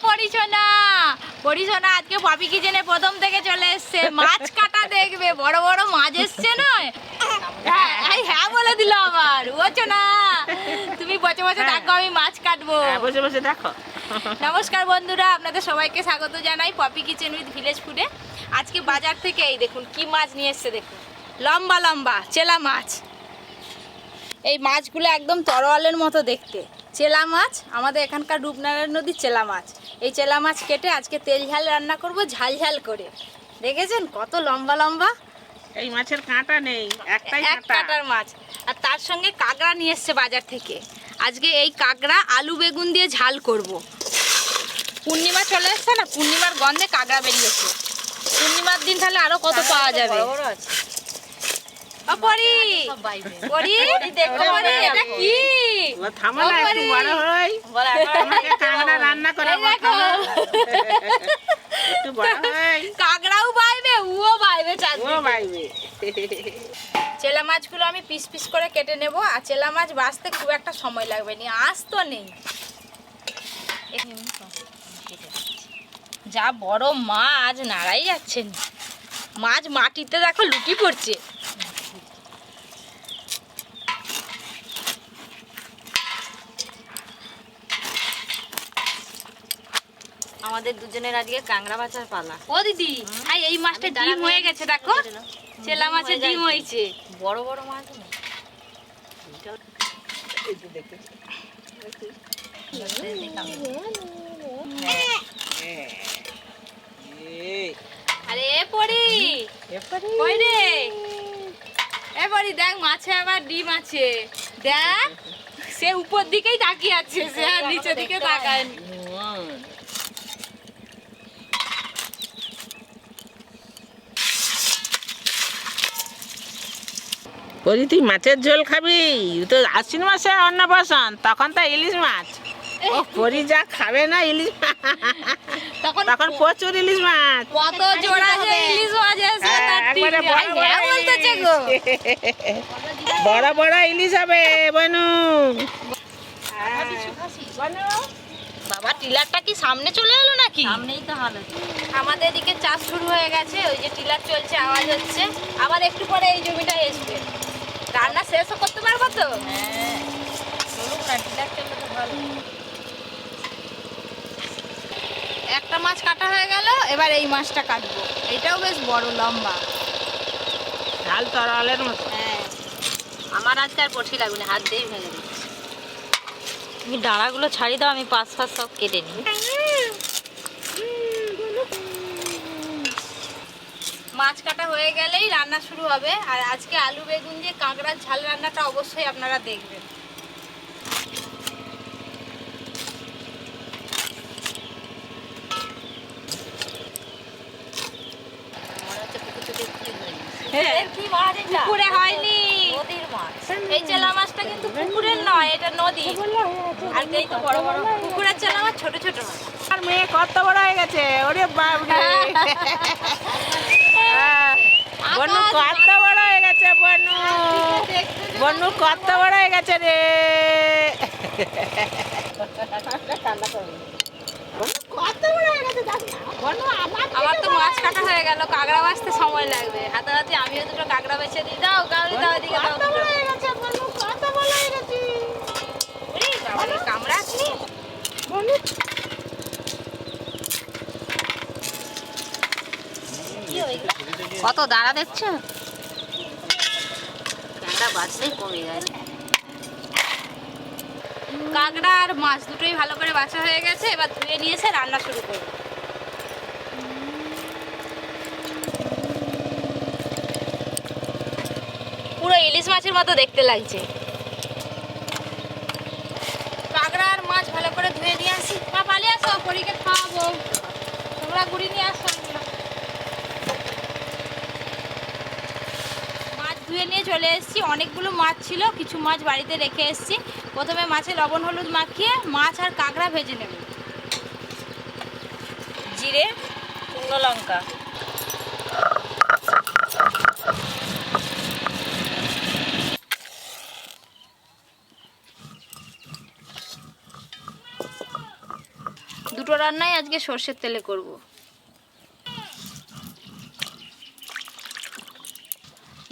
পরিশোনা পরিশোনা আজকে পপি কিচেনে প্রথম থেকে চলে এসছে, মাছ কাটা দেখবে। বড় বড় মাছ এসছে নয়? হ্যাঁ বলে দিল আবার। বুঝছো না, তুমি বসে বসে দেখো, আমি মাছ কাটবো। বসে বসে দেখো। নমস্কার বন্ধুরা, আপনাদের সবাইকে স্বাগত জানাই পপি কিচেন উইথ ভিলেজ ফুডে। আজকে বাজার থেকে এই দেখুন কি মাছ নিয়ে এসছে, দেখুন লম্বা লম্বা চেলা মাছ। এই মাছগুলো একদম তরোয়ালের মতো দেখতে, চেলা মাছ। আমাদের এখানকার রূপনারায়ণ নদীর চেলা মাছ। এই চেলা মাছ কেটে আজকে তেল ঝাল রান্না করব, ঝাল ঝাল করে। দেখেছেন কত লম্বা লম্বা। এই মাছের কাঁটা নেই, একটাই এক কাঁটার মাছ। আর তার সঙ্গে কাঁকড়া নিয়ে এসছে বাজার থেকে। আজকে এই কাঁকড়া আলু বেগুন দিয়ে ঝাল করব। পূর্ণিমা চলে এসছে না, পূর্ণিমার গন্ধে কাঁকড়া বেরিয়েছে। পূর্ণিমার দিন তাহলে আরো কত পাওয়া যাবে। কাঁকড়াও বাইবে, উও বাইবে। চেলা মাছগুলো আমি পিস পিস করে কেটে নেব। আর চেলা মাছ বাছতে খুব একটা সময় লাগবে না, আঁশ তো নেই। যা বড় মাছ, নাড়াই যাচ্ছে না। মাছ মাটিতে দেখো লুটি পড়ছে। আমাদের দুজনের আজকে কাঁকড়া বাছার পালা। ও দিদি, এই মাছটা ডিম হয়ে গেছে দেখো। চেলা মাছের ডিম হয়েছে। বড় বড় মাছ না, আরে পড়ি কই রে? এ পড়ি দেখ, মাছে আবার ডিম আছে। দেখ, সে উপর দিকেই তাকিয়ে আছে, সে আর নিচের দিকে তাকায়নি। পরি তুই মাছের ঝোল খাবি? তো আশ্বিন মাসে অন্নপ্রাশন, তখন তো ইলিশ মাছ। ও পরি যা খাবে না ইলিশ, তখন প্রচুর ইলিশ মাছ। কত জোড়া যে ইলিশ মাছ আছে তার ঠিক নেই। হ্যাঁ বলতেছে গো। বড় বড় ইলিশ হবে বনু। বাবা টিলারটা কি সামনে চলে এলো নাকি? সামনেই তো হবে। আমাদের এদিকে চাষ শুরু হয়ে গেছে, ওই যে টিলার চলছে, আওয়াজ হচ্ছে। আবার একটু পরে এই জমিটা আসবে। রান্না শেষও করতে পারবো তো? হ্যাঁ চলুক না, টিলার চললে তো ভালো। একটা মাছ কাটা হয়ে গেল, এবার এই মাছটা কাটবো। এটাও বেশ বড় লম্বা। ঝাল তরলের মতো। হ্যাঁ, আমার আজকে আর পড়ছি লাগবে না, হাত দিয়েই ভেঙে দিচ্ছি। তুমি ডাঁড়াগুলো ছাড়ি দাও, আমি পাঁচ ফাঁস সব কেটে নিই। মাছ কাটা হয়ে গেলেই রান্না শুরু হবে। আর আজকে আলু বেগুন দিয়ে কাঁকড়ার ঝাল রান্নাটা অবশ্যই আপনারা দেখবেন। কি মাছ এটা? পুকুরে হয়নি, নদীর মাছ। এই চেলা মাছটা কিন্তু পুকুরের নয়, এটা নদী। আর এই তো বড় বড় পুকুরের চেলা মাছ, ছোট ছোট মাছ। আর মেয়ে কত বড় হয়ে গেছে, ওরে বাপরে। বনু কত বড় হয়ে গেছে, বনু বনু কত বড় হয়ে গেছে রে। আমার তো মাছ কাটা হয়ে গেল, কাঁকড়া বাছতে সময় লাগবে। হাতাহাতি আমিও দুটো কাঁকড়া বেছে দিই। দাও গাউলি দাও, এদিকে দাও দুটো। ওরে বাবারে, কামড়াচ্ছি। কত দাঁড়া দেখছো? কাঁকড়া বাছলেই কমে যায়। কাঁকড়া আর মাছ দুটোই ভালো করে বাছা হয়ে গেছে, এবার ধুয়ে নিয়ে এসে রান্না শুরু করব। পুরো ইলিশ মাছের মতো দেখতে লাগছে। কাঁকড়া আর মাছ ভালো করে ধুয়ে নিয়ে আসি। মা পালিয়ে আসো, পরীকে খাওয়াবো। তোমরা গুড়ি নিয়ে আসো। মাছ ধুয়ে নিয়ে চলে এসেছি। অনেকগুলো মাছ ছিল, কিছু মাছ বাড়িতে রেখে এসেছি। প্রথমে মাছে লবণ হলুদ মাখিয়ে মাছ আর কাঁকড়া ভেজে নেব। জিরে, শুকনো লঙ্কা, দুটো দুটো রান্নাই আজকে সর্ষের তেলে করব।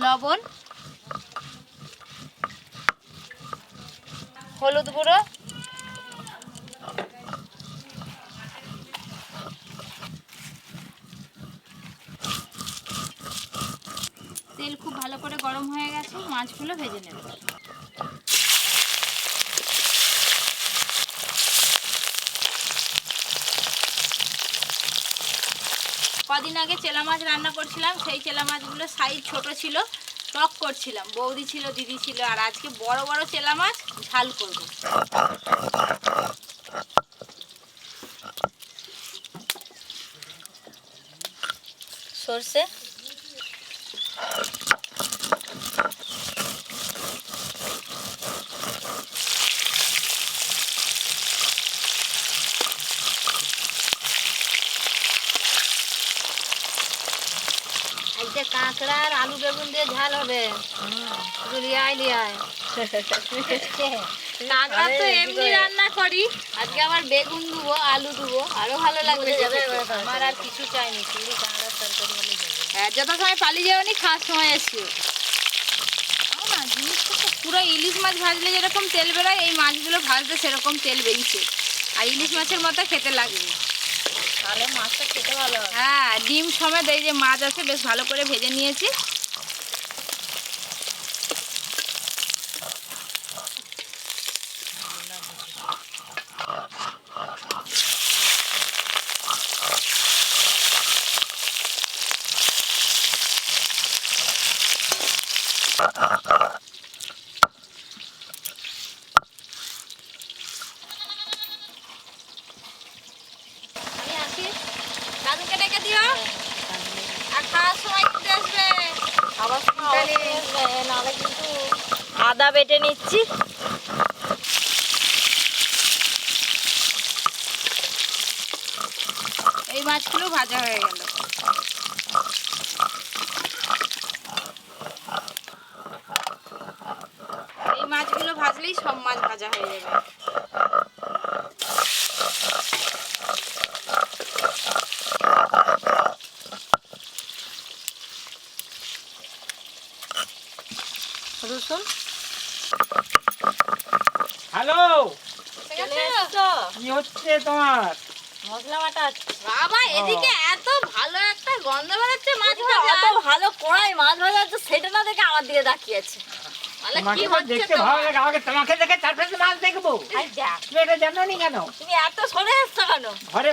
লবণ, হলুদ গুঁড়ো, তেল খুব ভালো করে গরম হয়ে গেছে, মাছগুলো ভেজে নেব। কদিন আগে চেলা মাছ রান্না করছিলাম, সেই চেলা মাছগুলো সাইজ ছোট ছিল, টক করছিলাম, বৌদি ছিল, দিদি ছিল, আর আজকে বড় বড় চেলা মাছ ঝাল করব। সরষে, আজকে কাঁকড়া আর আলু বেগুন দিয়ে ঝাল হবে। লিয়াই লিয়াই কাঁকড়া তো এমনি রান্না করি, আজকে আবার বেগুন দেবো, আলু দেবো, আরো ভালো লাগবে। আমার আর কিছু চাইনি, শুধু কাঁকড়ার তরকারি হলেই হবে। হ্যাঁ, যত সময় পালিয়ে যাওনি খাওয়ার সময় এসিও না। জিনিসটা তো পুরো ইলিশ মাছ ভাজলে যেরকম তেল বেরোয়, এই মাছগুলো ভাজতে সেরকম তেল বেরিয়েছে, আর ইলিশ মাছের মতো খেতে লাগবে। তাহলে মাছটা খেতে ভালো হবে। হ্যাঁ, ডিম সমেত এই যে মাছ আছে, বেশ ভালো করে ভেজে নিয়েছি। আমি আসি, দাদুকে ডেকে দিও, আর খাওয়ার সময় কিন্তু আসবে। আবার নাহলে কিন্তু আদা বেটে নিচ্ছি। এই মাছগুলো ভাজা হয়ে গেল। এই মাছগুলো ভাজলেই সব মাছ ভাজা হয়ে যাবে। রসুন, হ্যালো, চলে এসছো? কি হচ্ছে তোমার? মশলা বাটা আছে। বাবা, এদিকে এত ভালো একটা গন্ধ বেরোচ্ছে মাছ ভাজা। অত ভালো কড়াই মাছ ভাজা আছে, সেটা না দেখে আমার দিকে তাকিয়েছে। তাহলে তোমাকে কি তো হচ্ছে দেখতে তোমার? ভালো লাগে, আমাকে তোমাকে দেখে তারপরে তো মাছ দেখবো। আই যা, তুমি এটা জানো নি কেন? তুমি এত সরে এসছো কেন? ঘরে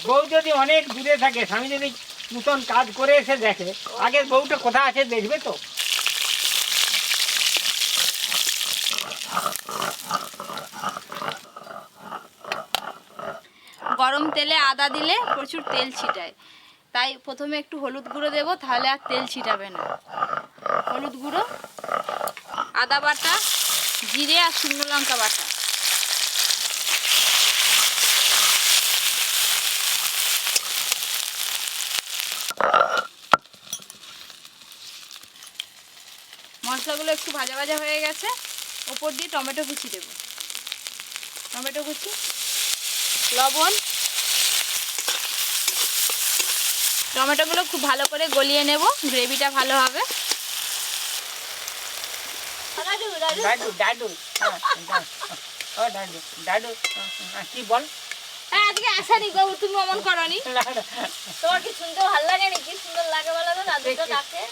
বউ যদি অনেক দূরে থাকে, স্বামী যদি নতুন কাজ করে এসে দেখে, আগের বউটা কোথায় আছে দেখবে তো। গরম তেলে আদা দিলে প্রচুর তেল ছিটায়, তাই প্রথমে একটু হলুদ গুঁড়ো দেবো, তাহলে আর তেল ছিটাবে না। হলুদ গুঁড়ো, আদা বাটা, জিরে আর শুকনো লঙ্কা বাটা। মশলাগুলো একটু ভাজা ভাজা হয়ে গেছে, ওপর দিয়ে টমেটো কুচি দেবো। টমেটো কুচি, লবণ, টমেটোগুলো খুব ভালো করে গলিয়ে নেব, গ্রেভিটা ভালো হবে। দাদু, দাদু, ডাডু ডাডু, হ্যাঁ, ও ডাডু ডাডু, কি বল? হ্যাঁ, আজকে আসানি বাবু, তুমি অমন করনি। তোমার কি শুনতে ভালো লাগে না? কি সুন্দর লাগে বলো তো, দাদুটা ডাকে।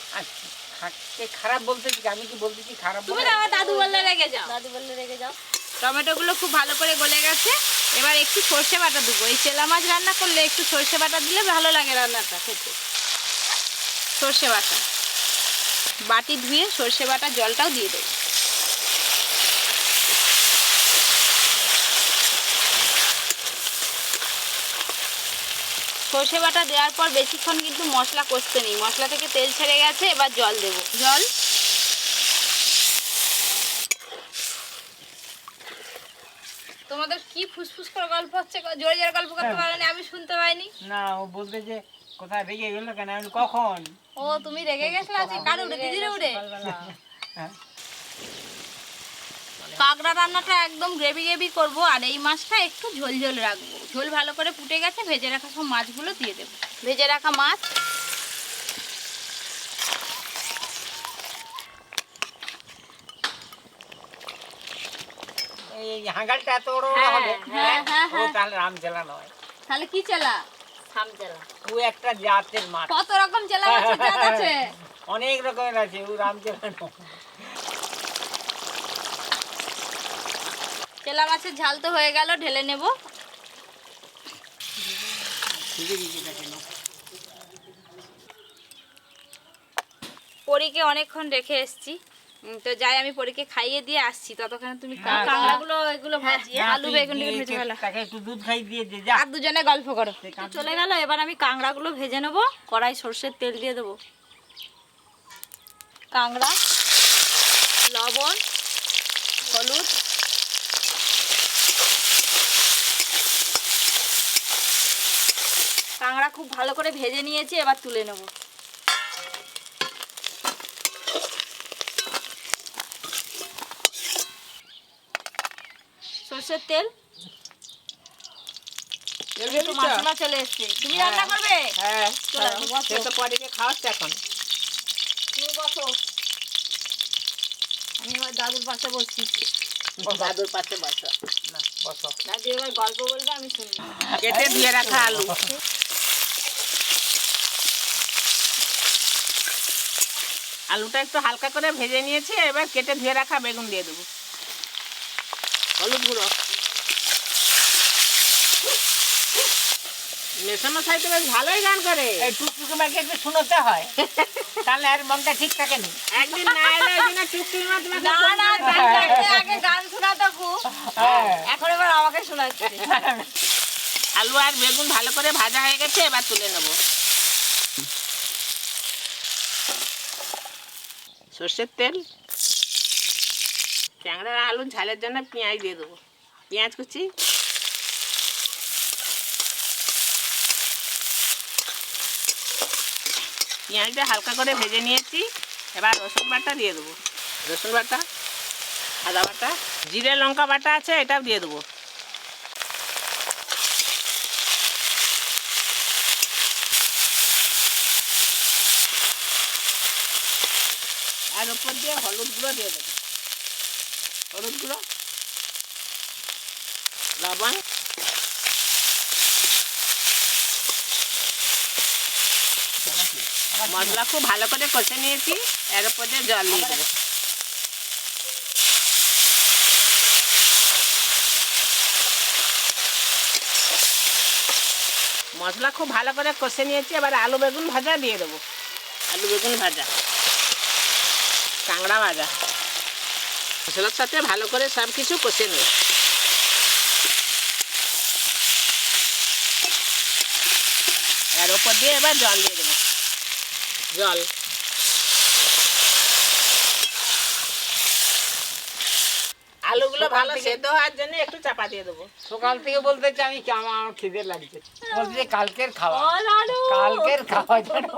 খারাপ বলতেছি, আমি কি বলতেছি খারাপ? তুমি না আমার দাদু বললে রেগে যাও। দাদু বললে রেগে যাও। টমেটোগুলো খুব ভালো করে গলে গেছে, এবার একটু সর্ষে বাটা দেবো। এই চেলা মাছ রান্না করলে একটু সর্ষে বাটা দিলে ভালো লাগে রান্নাটা খেতে। সর্ষে বাটা, বাটি ধুয়ে সর্ষে বাটা জলটাও দিয়ে দেবো। সর্ষে বাটা দেওয়ার পর বেশিক্ষণ কিন্তু মশলা কষতে নেই, মশলা থেকে তেল ছেড়ে গেছে, এবার জল দেবো। জল, তোমাদের কি ফুসফুস করে গল্প হচ্ছে, জোরে জোরে গল্প করতে পারো না, আমি শুনতে পাইনি। না, ও বলতে যে কোথায় রেগে গেল কেন, আমি কখন? ও, তুমি রেগে গেছিলে আজকে? কার উড়ে? দিদির উড়ে? হ্যাঁ, কাঁকড়া রান্নাটা একদম গ্রেভি গ্রেভি করবো, আর এই মাছটা একটু ঝোল ঝোল রাখবো। ঝোল ভালো করে ফুটে গেছে, ভেজে রাখা সব মাছগুলো দিয়ে দেবো। ভেজে রাখা মাছ, এই হাঙ্গালটা এত বড় বড় হ্যাঁ, হবে, হ্যাঁ, হ্যাঁ, ও হ্যাঁ। তাহলে রামচেলা নয়, তাহলে কি চেলা? সামজেলা। ও একটা জাতের মাছ, কত রকম চেলা মাছের জাত আছে। অনেক রকমের আছে, ও রামচেলা নয়। চেলা মাছের ঝাল তো হয়ে গেল, ঢেলে নেব। পরীকে অনেকক্ষণ রেখে এসেছি, তো যাই আমি পরীকে খাইয়ে দিয়ে আসছি, ততক্ষণে তুমি হ্যাঁ, কাঁকড়াগুলো এগুলো ভাজিয়ে হ্যাঁ, আলু তুই বেগুন দিয়ে ভেজে ফেলা, তাকে একটু দুধ খাই দিয়ে দে যা। আর দুজনে গল্প করো। চলে গেল। এবার আমি কাঁকড়াগুলো ভেজে নেবো। কড়াই সর্ষের তেল দিয়ে দেবো। কাঁকড়া, লবণ, হলুদ, কাঁকড়া খুব ভালো করে ভেজে নিয়েছি, এবার তুলে নেব। সর্ষের তেল, একটু মশলা চলে এসছে। তুমি রান্না করবে? হ্যাঁ, চলো, বসো। সে তো পরীকে খাওয়াচ্ছে এখন। তুমি বসো, আমি এবার দাদুর পাশে বসছি। দাদুর পাশে বসো। না, বসো। দাদু এবার গল্প বলবে, আমি শুনবো। কেটে ধুয়ে রাখা আলু, আলুটা একটু হালকা করে ভেজে নিয়েছি। এবার কেটে ধুয়ে রাখা বেগুন দিয়ে দেবো। হলুদ গুঁড়ো, মেশামশাই তো বেশ ভালোই গান করে। এই টুকটুকি মাকে একটু শোনাতে হয়, তাহলে আর মনটা ঠিক থাকে নি। একদিন না এলে ওই দিন টুকটুকি মা তোমাকে না ফোন না, করে। আগে গান শোনাতো খুব, হ্যাঁ। এখন এবার আমাকে শোনাচ্ছে। আলু আর বেগুন ভালো করে ভাজা হয়ে গেছে, এবার তুলে নেব। সর্ষের তেল, ট্যাংরার আলুর ঝালের জন্য পেঁয়াজ দিয়ে দেবো। পেঁয়াজ কুচি, পেঁয়াজটা হালকা করে ভেজে নিয়েছি। এবার রসুন বাটা দিয়ে দেবো। রসুন বাটা, আদা বাটা, জিরে লঙ্কা বাটা আছে, এটাও দিয়ে দেবো। আর উপর দিয়ে হলুদ গুঁড়ো দিয়ে দেবো। হলুদ গুঁড়ো, লবণ, মশলা খুব ভালো করে কষে নিয়েছি। এর উপর দিয়ে জল দিয়ে দেবো। মশলা খুব ভালো করে কষে নিয়েছি। এবার আলু বেগুন ভাজা দিয়ে দেবো। আলু বেগুন ভাজা, কাঁকড়া ভাজা, মশলার সাথে ভালো করে সব কিছু কষে নেব। এর উপর দিয়ে এবার জল দিয়ে দেবো। জল, আলুগুলো ভালো সেদ্ধ হওয়ার জন্য একটু চাপা দিয়ে দেবো। সকাল থেকে বলতেছে আমি আমার খিদে লাগছে, বলছে কালকের খাওয়া, ও লাডু, কালকের খাওয়া জানো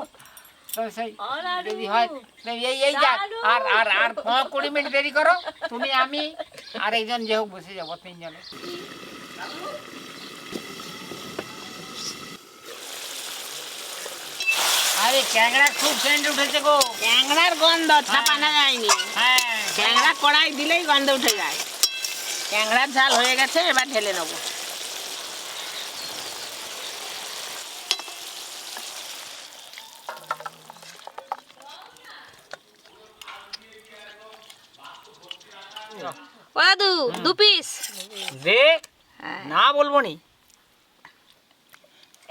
তো সেই ও লাডু, যদি হয় তো এই যা, লাডু। আর আর আর 20 মিনিট দেরি করো, তুমি আমি আর একজন যে হোক বসে যাবো, তিনজনে। আরে ক্যাংড়া খুব সেন্ট উঠেছে গো। ট্যাংরার গন্ধ ছাপানো যায়নি। হ্যাঁ, ট্যাংরা কড়াই দিলেই গন্ধ উঠে যায়। ট্যাংরার ঝাল হয়ে গেছে, এবার ঢেলে নেব। ও দাদু, 2 পিস। দেখ না বলবো নি।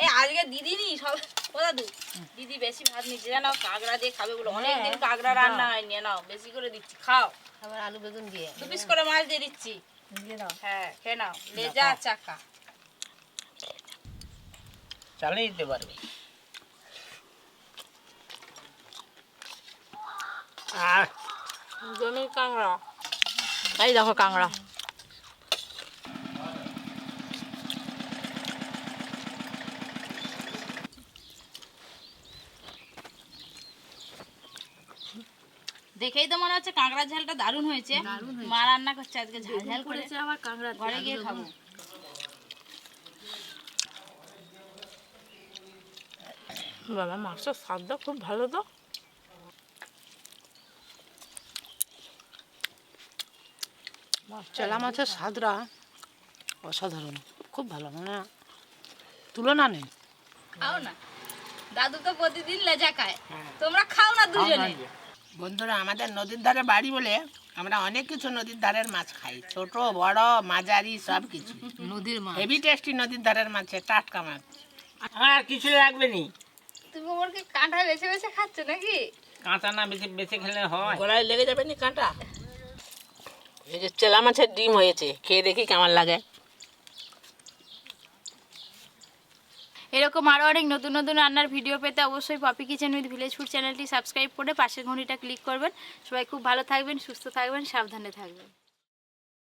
এই আজকে দিদি নি সব। ও দাদু, দিদি বেশি ভাত নিচ্ছে জানো, কাঁকড়া দিয়ে খাবে বলে। অনেকদিন কাঁকড়া রান্না হয়নি, নাও বেশি করে দিচ্ছি, খাও। আবার আলু বেগুন দিয়ে 2 পিস করে মাছ দিয়ে দিচ্ছি। দিয়ে দাও। হ্যাঁ, খেয়ে নাও, লেজা আর চাকা। চালিয়ে দিতে পারবে। আর জমির কাঁকড়া। এই দেখো কাঁকড়া। দেখেই তো মনে হচ্ছে কাঁকড়ার ঝালটা দারুণ হয়েছে। মা রান্না করছে আজকে ঝাল ঝাল করে, আবার কাঁকড়া ঘরে গিয়ে খাবো। বাবা মাছের স্বাদটা খুব ভালো তো। চেলা মাছের স্বাদটা অসাধারণ, খুব ভালো, মানে তুলনা নেই। খাও না, দাদু তো প্রতিদিন লেজা খায়, তোমরা খাও না দুজনে। বন্ধুরা, আমাদের নদীর ধারে বাড়ি বলে আমরা অনেক কিছু নদীর ধারের মাছ খাই, ছোট বড় মাঝারি সব কিছু। নদীর মাছ হেভি টেস্টি নদীর ধারের মাছে, টাটকা মাছ। আর কিছু লাগবে নি, তুমি ওর কি কাঁটা বেছে বেছে খাচ্ছ নাকি? কাঁচা না বেশি বেশি খেলে হয়। গলায় লেগে যাবে নি কাঁটা। এই যে চেলা মাছের ডিম হয়েছে, খেয়ে দেখি কেমন লাগে। এরকম আরও অনেক নতুন নতুন রান্নার ভিডিও পেতে অবশ্যই Poppy kitchen with village food চ্যানেলটি সাবস্ক্রাইব করে পাশের ঘন্টিটা ক্লিক করবেন। সবাই খুব ভালো থাকবেন, সুস্থ থাকবেন, সাবধানে থাকবেন।